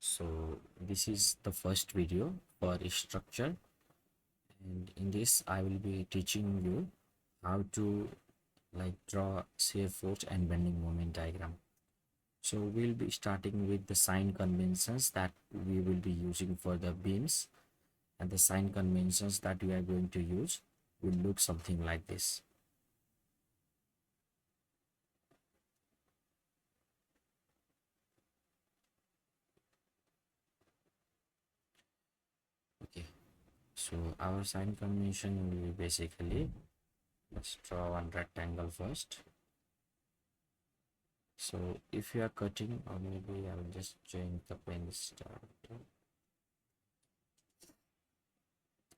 So this is the first video for a structure, and in this I will be teaching you how to draw shear force and bending moment diagram. So we'll be starting with the sign conventions that we will be using for the beams, and the sign conventions that we are going to use will look something like this. Okay, so our sign convention will be basically, let's draw one rectangle first. So if you are cutting, or maybe I will just change the pen start.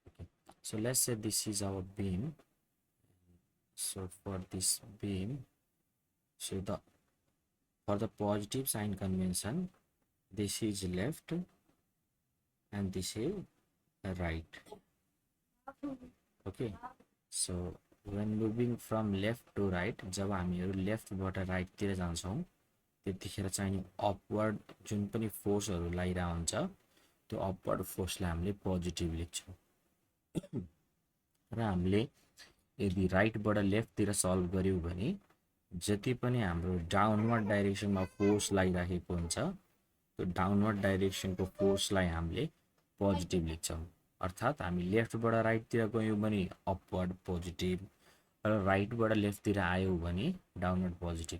Okay, so let's say this is our beam. So for this beam, so for the positive sign convention, this is left and this is right. Okay, so when moving from left to right, जब हामीहरू लेफ्टबाट राइटतिर जान्छौँ त्यतिखेर चाहिँ upward जुन पनि फोर्सहरू लागिरहेको हुन्छ त्यो upward फोर्सलाई हामीले पोजिटिभ लेख्छौँ र हामीले यदि राइटबाट लेफ्टतिर सल्भ गर्यौँ भने जति पनि हाम्रो डाउनवर्ड डाइरेक्सनमा फोर्स लागिराखेको हुन्छ त्यो डाउनवर्ड डाइरेक्सनको फोर्सलाई हामीले पोजिटिभ लेख्छौँ। अर्थात् हामी लेफ्टबाट राइटतिर गयौँ भने अपवर्ड पोजिटिभ र राइटबाट लेफ्टतिर आयौँ भने डाउनवर्ड पोजिटिभ।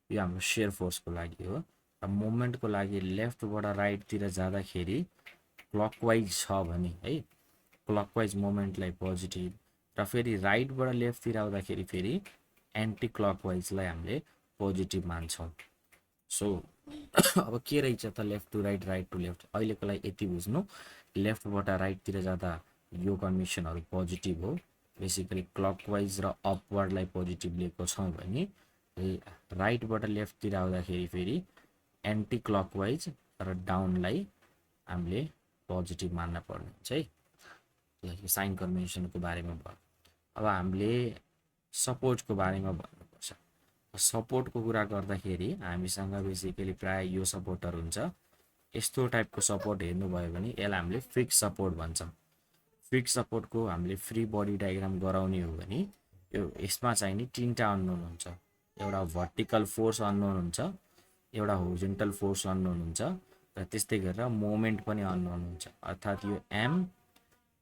यो हाम्रो शेयर फोर्सको लागि हो। र मोमेन्टको लागि लेफ्टबाट राइटतिर जाँदाखेरि क्लकवाइज छ भने है क्लकवाइज मोमेन्टलाई पोजिटिभ, र फेरि राइटबाट लेफ्टतिर आउँदाखेरि फेरि एन्टी क्लकवाइजलाई हामीले पोजिटिभ मान्छौँ। सो अब के रहेछ त left to right, right to left, अहिलेको लागि यति बुझ्नु। लेफ्टबाट राइटतिर जाँदा यो कन्भेन्सनहरू पोजिटिभ हो। बेसिकली क्लकवाइज र अपवर्डलाई पोजिटिभ लिएको छौँ भने राइटबाट लेफ्टतिर आउँदाखेरि फेरि एन्टी क्लकवाइज र डाउनलाई हामीले पोजिटिभ मान्न पर्ने हुन्छ है। यो साइन कन्भेन्सनको बारेमा भयो। अब हामीले सपोर्टको बारेमा भन्नुपर्छ। सपोर्टको कुरा गर्दाखेरि हामीसँग बेसिकली प्राय यो सपोर्टहरू हुन्छ। यस्तो टाइपको सपोर्ट हेर्नुभयो भने यसलाई हामीले फिक्स सपोर्ट भन्छौँ। फिक्स सपोर्टको हामीले फ्री बडी डायग्राम गराउने हो भने यसमा चाहिँ नि तीनटा अननोन हुन्छ। एउटा भर्टिकल फोर्स अननोन हुन्छ, एउटा होरिजोन्टल फोर्स अननोन हुन्छ, र त्यस्तै गरेर मोमेन्ट पनि अननोन हुन्छ। अर्थात् यो एम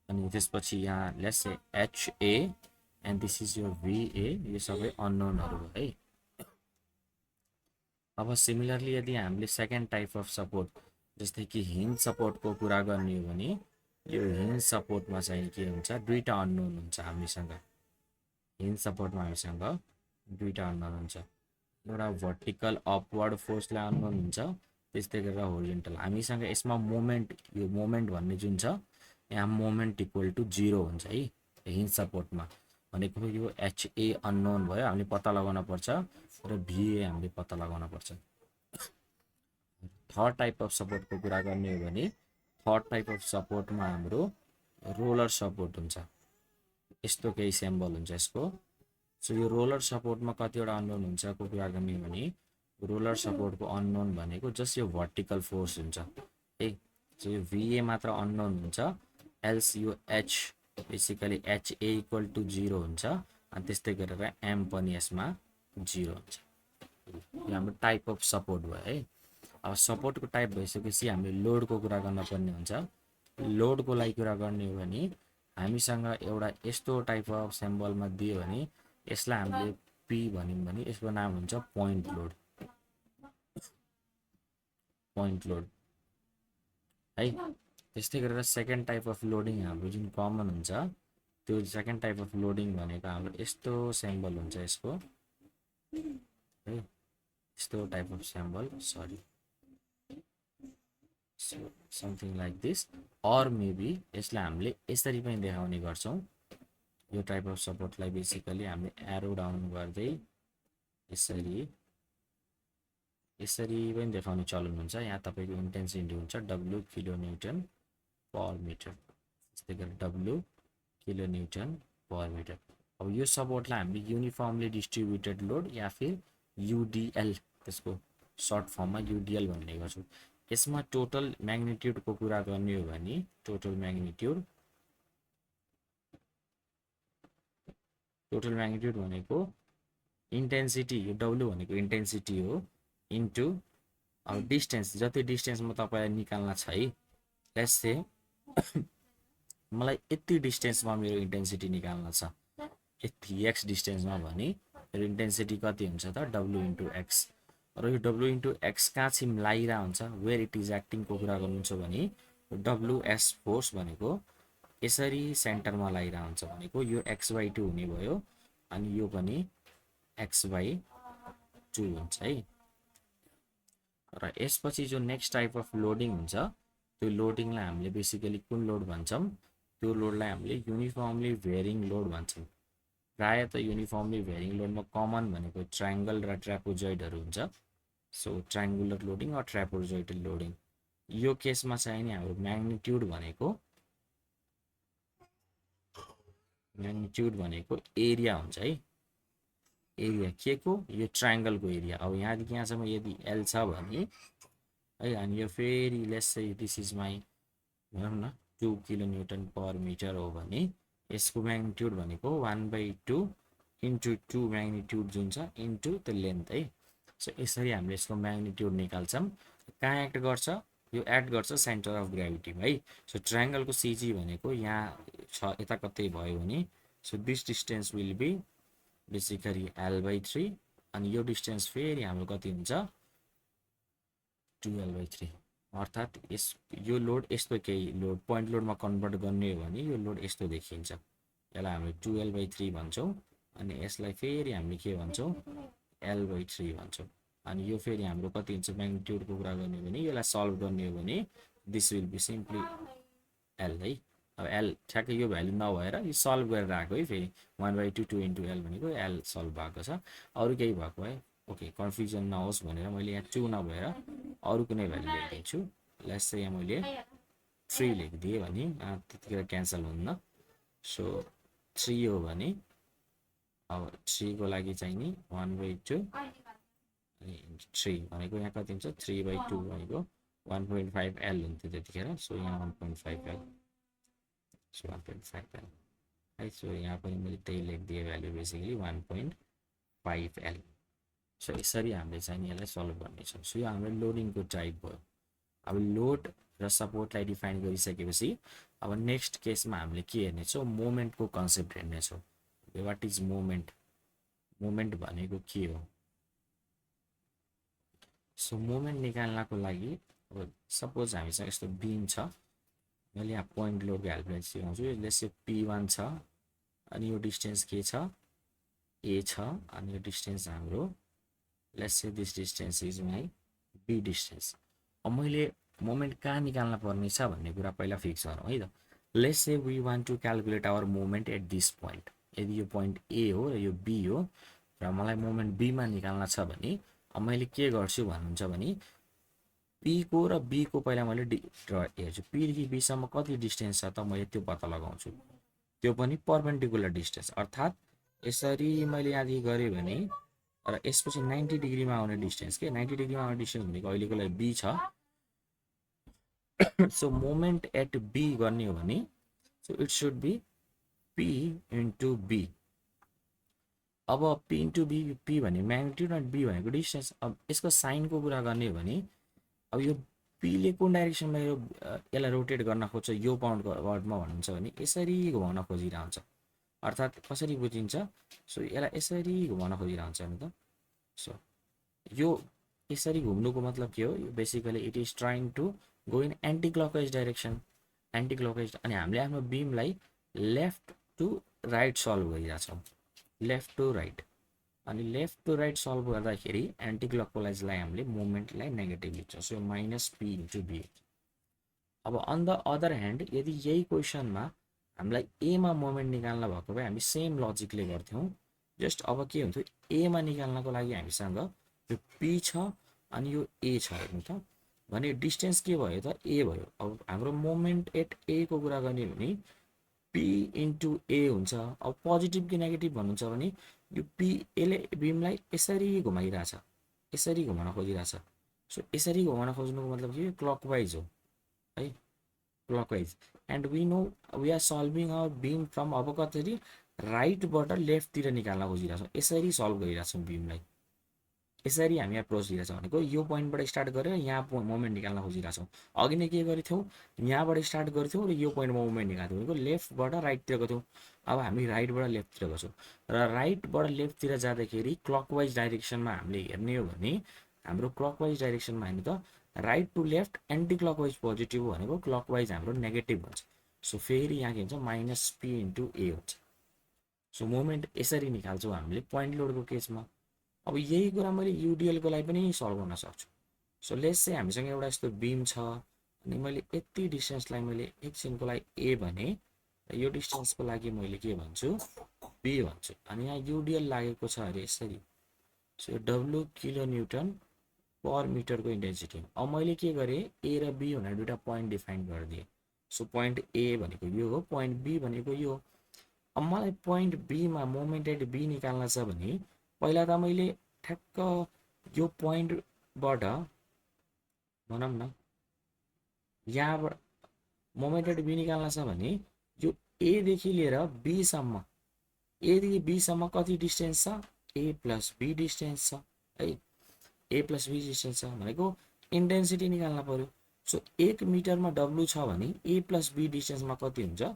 अनि त्यसपछि यहाँ let's say HA and this is यो भिए, यो सबै अननोनहरू हो है। अब सिमिलरली यदि हामीले सेकेन्ड टाइप अफ सपोर्ट जस्तै कि हिन्ज सपोर्टको कुरा गर्ने हो भने यो हिन्ज सपोर्टमा चाहिँ के हुन्छ, दुईटा अननोन हुन्छ हामीसँग। हिन्ज सपोर्टमा हामीसँग दुईटा अननोन हुन्छ। एउटा भर्टिकल अपवर्ड फोर्सलाई अननोन हुन्छ, त्यस्तै गरेर होरिजोन्टल। हामीसँग यसमा मोमेन्ट, यो मोमेन्ट भन्ने जुन छ यहाँ मोमेन्ट इक्वल टु 0 हुन्छ है हिन्ज सपोर्टमा। भनेको यो एचए अननोन भयो, हामीले पत्ता लगाउन पर्छ, र भिए हामीले पत्ता लगाउन पर्छ। थर्ड टाइप अफ सपोर्टको कुरा गर्ने हो भने थर्ड टाइप अफ सपोर्टमा हाम्रो रोलर सपोर्ट हुन्छ। यस्तो केही सिम्बल हुन्छ यसको। सो यो रोलर सपोर्टमा कतिवटा अननोन हुन्छ को कुरा गर्ने हो भने रोलर सपोर्टको अननोन भनेको जस्ट यो भर्टिकल फोर्स हुन्छ है। सो यो भिए मात्र अननोन हुन्छ, एल्स यो H basically HA equal to 0 हुन्छ, अनि त्यस्तै गरेर एम पनि यसमा 0 हुन्छ। यो हाम्रो टाइप अफ सपोर्ट भयो है। अब सपोर्टको टाइप भइसकेपछि हामीले लोडको कुरा गर्न पर्ने हुन्छ। लोडको लागि कुरा गर्ने हो भने हामीसँग एउटा यस्तो टाइप अफ सिम्बलमा दियो भने यसलाई हामीले पी भन्यौँ भने यसको नाम हुन्छ पोइन्ट लोड। पोइन्ट लोड है। त्यस्तै गरेर सेकेन्ड टाइप अफ लोडिङ हाम्रो जुन कमन हुन्छ, त्यो सेकेन्ड टाइप अफ लोडिङ भनेको हाम्रो यस्तो सिम्बल हुन्छ यसको है, यस्तो type of symbol, sorry something like this, or maybe यसलाई हामीले यसरी पनि देखाउने गर्छौँ। यो टाइप अफ सपोर्टलाई बेसिकली हामीले एरो डाउन गर्दै यसरी पनि देखाउने चलन हुन्छ। यहाँ तपाईँको इन्टेन्सिटी हुन्छ W kilo newton per metre, त्यस्तै गरेर W kilo newton per metre. अब यो सपोर्टलाई हामीले युनिफर्मली डिस्ट्रिब्युटेड लोड या फिर युडिएल, त्यसको सर्ट फर्ममा युडिएल भन्ने गर्छौँ। यसमा टोटल म्याग्निट्युडको कुरा गर्ने हो भने टोटल म्याग्निट्युड भनेको इन्टेन्सिटी, यो डब्लु भनेको इन्टेन्सिटी हो इन्टु अब डिस्टेन्स, जति डिस्टेन्समा तपाईँलाई निकाल्न छ है। लेट्स से मलाई यति डिस्टेन्समा मेरो इन्टेन्सिटी निकाल्न छ, यति एक्स डिस्टेन्समा भने मेरो इन्टेन्सिटी कति हुन्छ त डब्लु इन्टु एक्स। र यो डब्लु इन्टु एक्स कहाँ चाहिँ लागिरहेको हुन्छ, वेयर इट इज एक्टिङको कुरा गर्नुहुन्छ भने डब्लुएस फोर्स भनेको यसरी सेन्टरमा लागिरहेको हुन्छ भनेको यो x/2 हुने भयो अनि यो पनि x/2 हुन्छ है। र यसपछि जो नेक्स्ट टाइप अफ लोडिङ हुन्छ त्यो लोडिङलाई हामीले बेसिकली कुन लोड भन्छौँ, त्यो लोडलाई हामीले युनिफर्मली भेरिङ लोड भन्छौँ। प्रायः त युनिफर्मली भेरिङ लोडमा कमन भनेको ट्रायङ्गल र ट्र्यापोजोइडहरू हुन्छ। सो ट्रायङ्गुलर लोडिङ र ट्र्यापोजोइडल लोडिङ, यो केसमा चाहिँ नि हाम्रो म्याग्निट्युड भनेको एरिया हुन्छ है। एरिया के को, यो ट्रायङ्गलको एरिया। अब यहाँदेखि यहाँसम्म यदि एल छ भने है, अनि यो फेरि let's say this is my भनौँ न 2 किलोन्युटन पर मिटर हो भने यसको म्याग्निट्युड भनेको 1/2 इन्टु 2 म्याग्निट्युड जुन छ इन्टु द लेन्थ है। सो यसरी हामीले यसको म्याग्निट्युड निकाल्छौँ। कहाँ एक्ट गर्छ, यो एक्ट गर्छ सेन्टर अफ ग्राभिटीमा है। सो ट्रायङ्गलको सिजी भनेको यहाँ छ, यता कतै भयो भने so this distance will be basically L/3 अनि यो डिस्टेन्स फेरि हाम्रो कति हुन्छ 2L/3। अर्थात् यो लोड यस्तो केही लोड पोइन्ट लोडमा कन्भर्ट गर्ने हो भने यो लोड यस्तो देखिन्छ। यसलाई हामीले 2L/3 भन्छौँ अनि यसलाई फेरि हामीले के भन्छौँ L/3 भन्छौँ। अनि यो फेरि हाम्रो कति हुन्छ म्याग्निट्युडको कुरा गर्ने हो भने यसलाई सल्भ गर्ने हो भने this will be simply L है। अब एल ठ्याक्कै यो भ्यालु नभएर यो सल्भ गरेर आएको है, फेरि 1/2 2 इन्टु एल भनेको एल सल्भ भएको छ। अरू केही भएको है ओके, कन्फ्युजन नहोस् भनेर मैले यहाँ 2 नभएर अरू कुनै भ्यालु लेखिदिन्छु। लेट्स चाहिँ यहाँ मैले 3 लेखिदिएँ भने त्यतिखेर क्यान्सल हुन्न। सो 3 हो भने अब 3 को लागि चाहिँ नि 1/2 अनि 3 भनेको यहाँ कति हुन्छ 3/2 भनेको 1.5 एल हुन्थ्यो त्यतिखेर। सो यहाँ 1.5 एल, सो 1.5 एल है। सो यहाँ पनि मैले त्यही लेखिदिएँ भ्यालु बेसिकली 1.5 एल। सो यसरी हामीले चाहिँ यसलाई सल्भ गर्नेछौँ। सो यो हाम्रो लोडिङको टाइप भयो। अब लोड र सपोर्टलाई डिफाइन गरिसकेपछि अब नेक्स्ट केसमा हामीले के हेर्नेछौँ, मोमेन्टको कन्सेप्ट हेर्नेछौँ। वाट इज मोमेन्ट, मोमेन्ट भनेको के हो। सो मोमेन्ट निकाल्नको लागि अब सपोज हामीसँग यस्तो बिम छ, मैले यहाँ पोइन्ट लोडको हेल्पले सिकाउँछु। यसले P1 छ अनि यो डिस्टेन्स के छ ए छ अनि यो डिस्टेन्स हाम्रो let's say this distance is my B distance. अब मैले मोमेन्ट कहाँ निकाल्न पर्ने छ भन्ने कुरा पहिला फिक्स गरौँ है त। Let's say we want to calculate our moment at this point. यदि यो पोइन्ट ए हो र यो बी हो र मलाई मोमेन्ट बीमा निकाल्न छ भने अब मैले के गर्छु भन्नुहुन्छ भने पी को र बी को पहिला मैले हेर्छु, पीदेखि बीसम्म कति डिस्टेन्स छ त मैले त्यो पत्ता लगाउँछु। त्यो पनि परपेन्डिकुलर डिस्टेन्स, अर्थात् यसरी मैले यहाँदेखि गरेँ भने र यसपछि 90 डिग्रीमा आउने डिस्टेन्स के 90 डिग्रीमा आउने डिस्टेन्स भनेको अहिलेको लागि बी छ। सो मोमेन्ट एट बी गर्ने हो भने so it should be P into B. अब पी इन्टु बी, पी भने म्याग्निट्युड अनि बी भनेको डिस्टेन्स। अब यसको साइनको कुरा गर्ने हो भने अब यो पीले कुन डाइरेक्सनमा यो यसलाई रोटेट गर्न खोज्छ, यो पाउन्डको वर्डमा भन्नुहुन्छ भने यसरी घुमाउन खोजिरहन्छ। अर्थात् कसरी बुझिन्छ, सो यसलाई यसरी घुमाउन खोजिरहन्छ नि त। सो यो यसरी घुम्नुको मतलब के हो, यो basically it is trying to go in anticlockwise direction, anticlockwise. अनि हामीले आफ्नो बिमलाई लेफ्ट टु राइट सल्भ गरिरहेछौँ, लेफ्ट टु राइट। अनि लेफ्ट टु राइट सल्भ गर्दाखेरि एन्टी क्लकवाइजलाई हामीले मोमेन्टलाई नेगेटिभ लिन्छौँ। So minus P into B. अब अन द अदर ह्यान्ड यदि यही क्वेसनमा हामीलाई एमा मोमेन्ट निकाल्न भएको भए हामी सेम लजिकले गर्थ्यौँ। जस्ट अब के हुन्थ्यो, एमा निकाल्नको लागि हामीसँग यो पी छ अनि यो ए छ हेर्नु त, भने डिस्टेन्स के भयो त ए भयो। अब हाम्रो मोमेन्ट एट ए को कुरा गर्ने भने पी इन्टु ए हुन्छ। अब पोजिटिभ कि नेगेटिभ भन्नुहुन्छ भने यो पी एले बिमलाई यसरी घुमाइरहेछ, यसरी घुमाउन खोजिरहेछ। सो यसरी घुमाउन खोज्नुको मतलब के क्लकवाइज हो है, clockwise. And we know we are solving our beam from, अब कसरी राइटबाट लेफ्टतिर निकाल्न खोजिरहेछौँ, यसरी सल्भ गरिरहेछौँ बिमलाई। यसरी हामी एप्रोच दिइरहेछौँ भनेको यो पोइन्टबाट स्टार्ट गरेर यहाँ मोमेन्ट निकाल्न खोजिरहेछौँ। अघि नै के गरेको थियौँ, यहाँबाट स्टार्ट गर्थ्यौँ र यो पोइन्टमा मुभमेन्ट निकाल्थ्यौँ भनेको लेफ्टबाट राइटतिर गएको थियौँ। अब हामी राइटबाट लेफ्टतिर गएको छौँ र राइटबाट लेफ्टतिर जाँदाखेरि क्लकवाइज डाइरेक्सनमा हामीले हेर्ने हो भने हाम्रो क्लकवाइज डाइरेक्सनमा हेर्ने त right to left anticlockwise positive भनेको क्लकवाइज हाम्रो नेगेटिभ हुन्छ। सो फेरि यहाँ के हुन्छ माइनस पी इन्टु ए हुन्छ। सो मोमेन्ट यसरी निकाल्छौँ हामीले पोइन्ट लोडको केसमा। अब यही कुरा मैले युडिएलको लागि पनि सल्भ गर्न सक्छु। सो लेट्स चाहिँ हामीसँग एउटा यस्तो बिम छ अनि मैले यति डिस्टेन्सलाई मैले एकछिनको लागि ए भने यो डिस्टेन्सको लागि मैले के भन्छु बी भन्छु अनि यहाँ युडिएल लागेको छ अरे यसरी। सो यो डब्लु किलो न्युटन पर मिटरको इन्टेन्सिटी। अब मैले के गरेँ ए र बी भनेर दुईवटा पोइन्ट डिफाइन गरिदिएँ। सो पोइन्ट ए भनेको यो हो, पोइन्ट बी भनेको यो। अब मलाई पोइन्ट बीमा मोमेन्ट एट बी निकाल्न छ भने पहिला त मैले ठ्याक्क यो पोइन्टबाट भनौँ न यहाँबाट मोमेन्ट एट बी निकाल्न छ भने यो एदेखि लिएर बीसम्म, एदेखि बीसम्म कति डिस्टेन्स छ ए प्लस बी डिस्टेन्स छ है, ए प्लस बी डिस्टेन्स छ भनेको इन्टेन्सिटी निकाल्न पर्यो। सो 1 मिटरमा डब्लु छ भने ए प्लस बी डिस्टेन्समा कति हुन्छ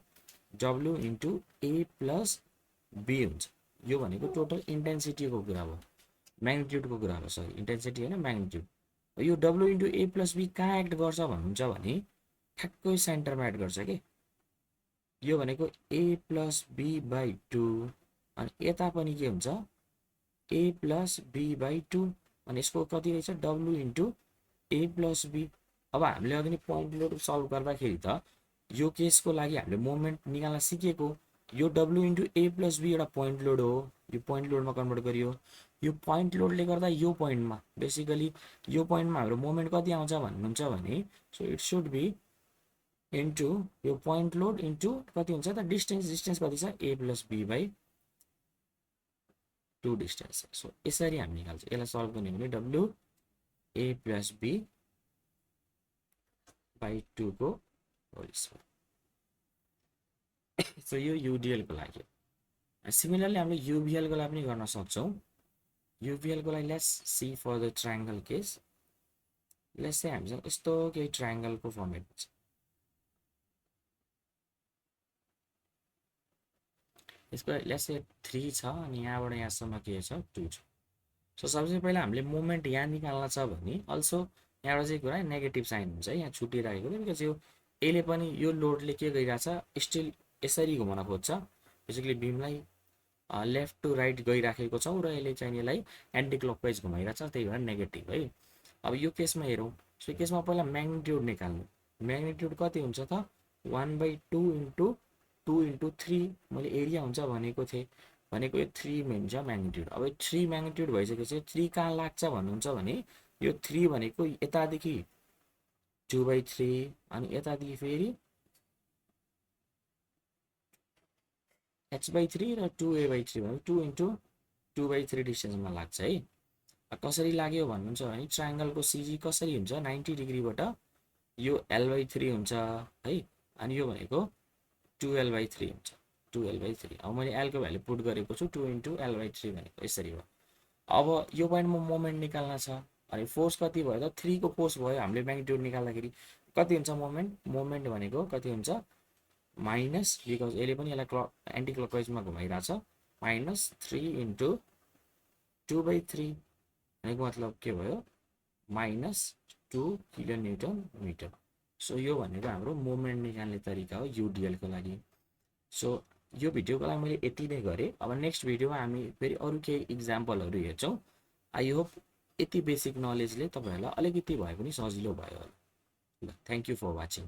W into A plus B हुन्छ। यो भनेको टोटल इन्टेन्सिटीको कुरा हो, म्याग्निट्युडको कुरा हो, सरी इन्टेन्सिटी होइन म्याग्निट्युड। यो W into A plus B कहाँ एक्ट गर्छ भन्नुहुन्छ भने ठ्याक्कै सेन्टरमा एक्ट गर्छ कि। यो भनेको ए प्लस बी बाई 2 अनि यता पनि के हुन्छ ए प्लस बी बाई 2 अनि यसको कति रहेछ W into A plus B. अब हामीले अघि नै पोइन्ट लोड सल्भ गर्दाखेरि त यो केसको लागि हामीले मोमेन्ट निकाल्न सिकेको यो W into A plus B एउटा पोइन्ट लोड हो, यो पोइन्ट लोडमा कन्भर्ट गरियो। यो पोइन्ट लोडले गर्दा यो पोइन्टमा बेसिकली यो पोइन्टमा हाम्रो मोमेन्ट कति आउँछ भन्नुहुन्छ भने so it should be into यो पोइन्ट लोड इन्टु कति हुन्छ त डिस्टेन्स, डिस्टेन्स कति छ a plus b by 2 distance. So यसरी हामी निकाल्छौँ। यसलाई सल्भ गर्ने भने W a plus b by 2 को होल स्क्वायर। सो यो युडिएलको लागि। सिमिलरली हामीले युभिएलको लागि पनि गर्न सक्छौँ। युभिएलको लागि let's see for the triangle case. Let's चाहिँ हामीसँग यस्तो केही ट्रायङ्गलको फर्मेट छ। यसको लेट्स चाहिँ 3 छ अनि यहाँबाट यहाँसम्म के छ 2 छ। सो सबसे पहिला हामीले मोमेन्ट यहाँ निकाल्न छ भने अल्सो यहाँबाट चाहिँ कुरा नेगेटिभ साइन हुन्छ यहाँ छुटिरहेको थियो बिकज यो यसले पनि यो लोडले के गरिरहेछ स्टिल यसरी घुमाउन खोज्छ बेसिकली बिमलाई लेफ्ट टु राइट गइराखेको छौँ र यसले चाहिँ यसलाई एन्टी क्लकवाइज घुमाइरहेछ, त्यही भएर नेगेटिभ है। अब यो केसमा हेरौँ। सो यो केसमा पहिला म्याग्निट्युड निकाल्नु। म्याग्निट्युड कति हुन्छ त 1/2 इन्टु 2 इन्टु 3 मैले एरिया हुन्छ भनेको थिएँ, भनेको यो 3 हुन्छ म्याग्निट्युड। अब 3 म्याग्निट्युड भइसकेपछि 3 कहाँ लाग्छ भन्नुहुन्छ भने यो 3 भनेको यतादेखि 2/3 अनि यतादेखि फेरि h/3 र 2a/3 भने 2 इन्टु 2/3 डिस्टेन्समा लाग्छ है। कसरी लाग्यो भन्नुहुन्छ भने ट्रायङ्गलको सिजी कसरी हुन्छ 90 डिग्रीबाट यो l/3 हुन्छ है अनि यो भनेको 2l/3 हुन्छ 2l/3। अब मैले l को भ्यालु पुट गरेको छु 2 इन्टु l/3 भनेको यसरी हो। अब यो पोइन्टमा मोमेन्ट निकाल्न छ अनि फोर्स कति भयो त 3 को फोर्स भयो। हामीले म्याग्निट्युड निकाल्दाखेरि कति हुन्छ मोमेन्ट, मोमेन्ट भनेको कति हुन्छ माइनस बिकज यसले पनि यसलाई एन्टी क्लकवाइजमा घुमाइरहेछ -3 इन्टु 2/3 भनेको मतलब के भयो -2 किलो न्युटन मिटर। सो यो भनेको हाम्रो मोमेन्ट निकाल्ने तरिका हो युडिएलको लागि। सो यो भिडियोको लागि मैले यति नै गरेँ। अब नेक्स्ट भिडियोमा हामी फेरि अरू केही इक्जाम्पलहरू हेर्छौँ। आई होप यति बेसिक नलेजले तपाईँहरूलाई अलिकति भए पनि सजिलो भयो होला। ल थ्याङ्क यू फर वाचिङ।